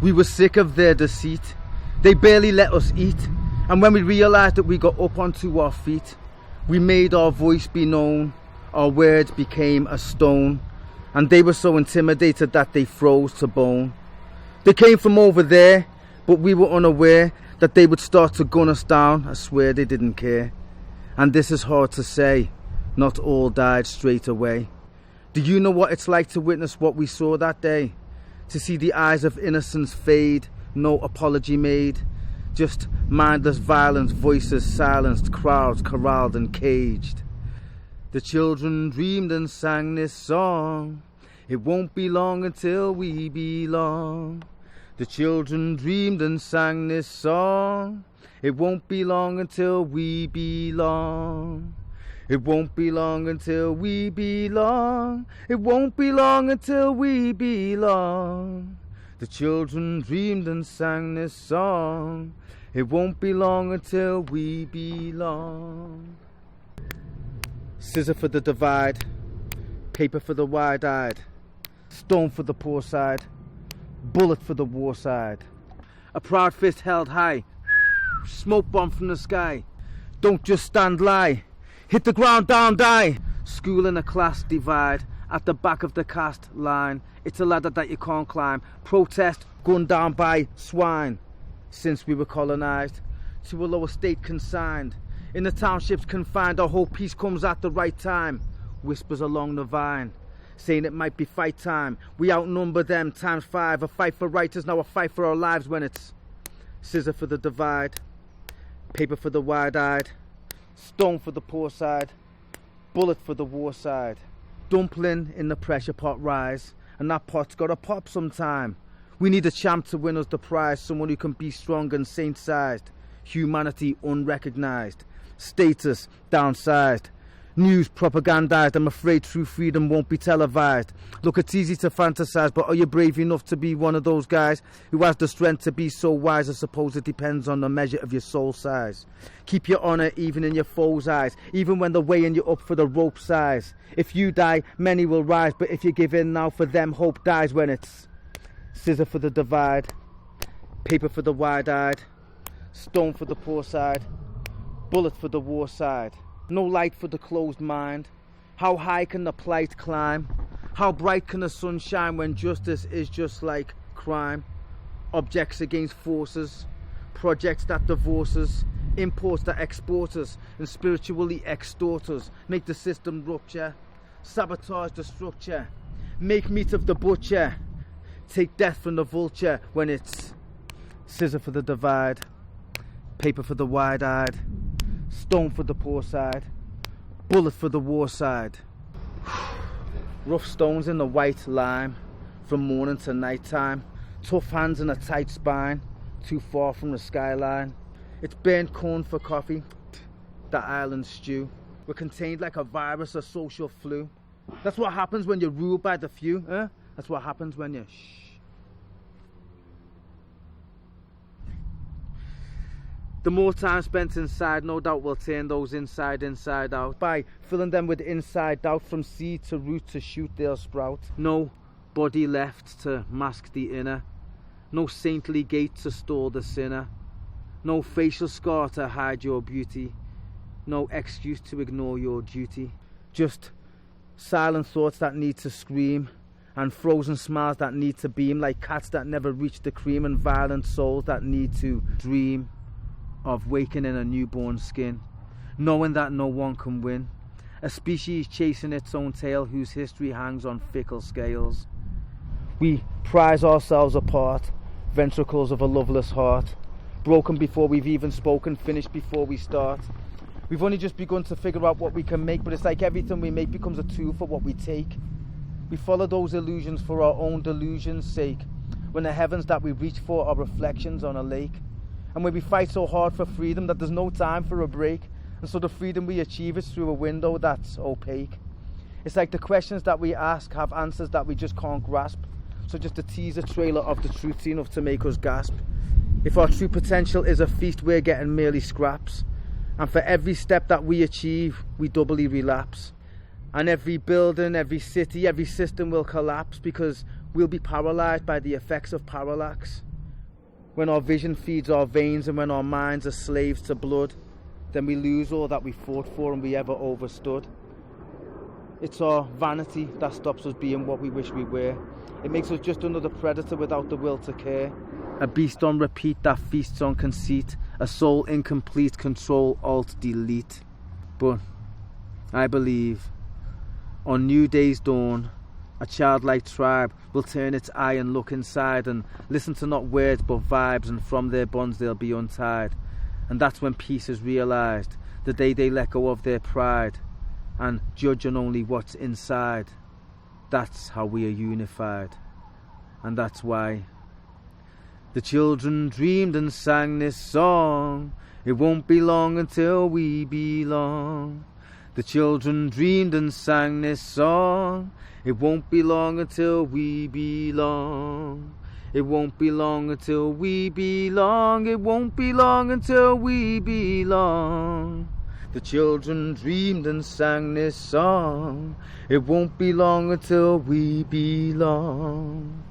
We were sick of their deceit. They barely let us eat. And when we realised that we got up onto our feet, we made our voice be known. Our words became a stone. And they were so intimidated that they froze to bone. They came from over there, but we were unaware that they would start to gun us down. I swear they didn't care. And this is hard to say. Not all died straight away. Do you know what it's like to witness what we saw that day? To see the eyes of innocence fade, no apology made. Just mindless violence, voices silenced, crowds corralled and caged. The children dreamed and sang this song. It won't be long until we belong. The children dreamed and sang this song. It won't be long until we belong. It won't be long until we belong. It won't be long until we belong. The children dreamed and sang this song. It won't be long until we belong. Scissor for the divide, paper for the wide-eyed, stone for the poor side, bullet for the war side. A proud fist held high, smoke bomb from the sky. Don't just stand, lie. Hit the ground, down, die. School and a class divide. At the back of the cast line. It's a ladder that you can't climb. Protest, gunned down by swine. Since we were colonised, to a lower state consigned. In the townships confined, our whole peace comes at the right time. Whispers along the vine, saying it might be fight time. We outnumber them times 5. A fight for right is now a fight for our lives when it's scissor for the divide, paper for the wide-eyed, stone for the poor side, bullet for the war side. Dumpling in the pressure pot rise, and that pot's gotta pop sometime. We need a champ to win us the prize, someone who can be strong and saint-sized. Humanity unrecognised, status downsized, news propagandized. I'm afraid true freedom won't be televised. Look, it's easy to fantasize, but are you brave enough to be one of those guys who has the strength to be so wise? I suppose it depends on the measure of your soul size. Keep your honour even in your foes' eyes, even when they're weighing you up for the rope size. If you die, many will rise, but if you give in now, for them hope dies when it's scissor for the divide, paper for the wide-eyed, stone for the poor side, bullet for the war side. No light for the closed mind. How high can the plight climb? How bright can the sun shine when justice is just like crime? Objects against forces, projects that divorce us, imports that export us and spiritually extort us, make the system rupture, sabotage the structure, make meat of the butcher, take death from the vulture when it's scissor for the divide, paper for the wide-eyed, stone for the poor side, bullet for the war side. Rough stones in the white lime, from morning to night time. Tough hands and a tight spine, too far from the skyline. It's burnt corn for coffee, that island stew. We're contained like a virus, a social flu. That's what happens when you're ruled by the few, eh? That's what happens when you The more time spent inside, no doubt will turn those inside out. By filling them with inside doubt, from seed to root to shoot they'll sprout. No body left to mask the inner. No saintly gate to store the sinner. No facial scar to hide your beauty. No excuse to ignore your duty. Just silent thoughts that need to scream, and frozen smiles that need to beam, like cats that never reach the cream, and violent souls that need to dream of waking in a newborn skin, knowing that no one can win. A species chasing its own tail, whose history hangs on fickle scales. We prize ourselves apart, ventricles of a loveless heart, broken before we've even spoken, finished before we start. We've only just begun to figure out what we can make, but it's like everything we make becomes a tool for what we take. We follow those illusions for our own delusion's sake, when the heavens that we reach for are reflections on a lake. And when we fight so hard for freedom that there's no time for a break, and so the freedom we achieve is through a window that's opaque. It's like the questions that we ask have answers that we just can't grasp, so just a teaser trailer of the truth's enough to make us gasp. If our true potential is a feast, we're getting merely scraps, and for every step that we achieve, we doubly relapse. And every building, every city, every system will collapse, because we'll be paralysed by the effects of parallax. when our vision feeds our veins and when our minds are slaves to blood, then we lose all that we fought for and we ever overstood. It's our vanity that stops us being what we wish we were. It makes us just another predator without the will to care. A beast on repeat that feasts on conceit. A soul incomplete, control, alt, delete. But I believe on new day's dawn, a childlike tribe will turn its eye and look inside and listen to not words but vibes, and from their bonds they'll be untied. And that's when peace is realised, the day they let go of their pride and judge on only what's inside. That's how we are unified. And that's why the children dreamed and sang this song. It won't be long until we belong. The children dreamed and sang this song. It won't be long until we belong. It won't be long until we belong. It won't be long until we belong. The children dreamed and sang this song. It won't be long until we belong.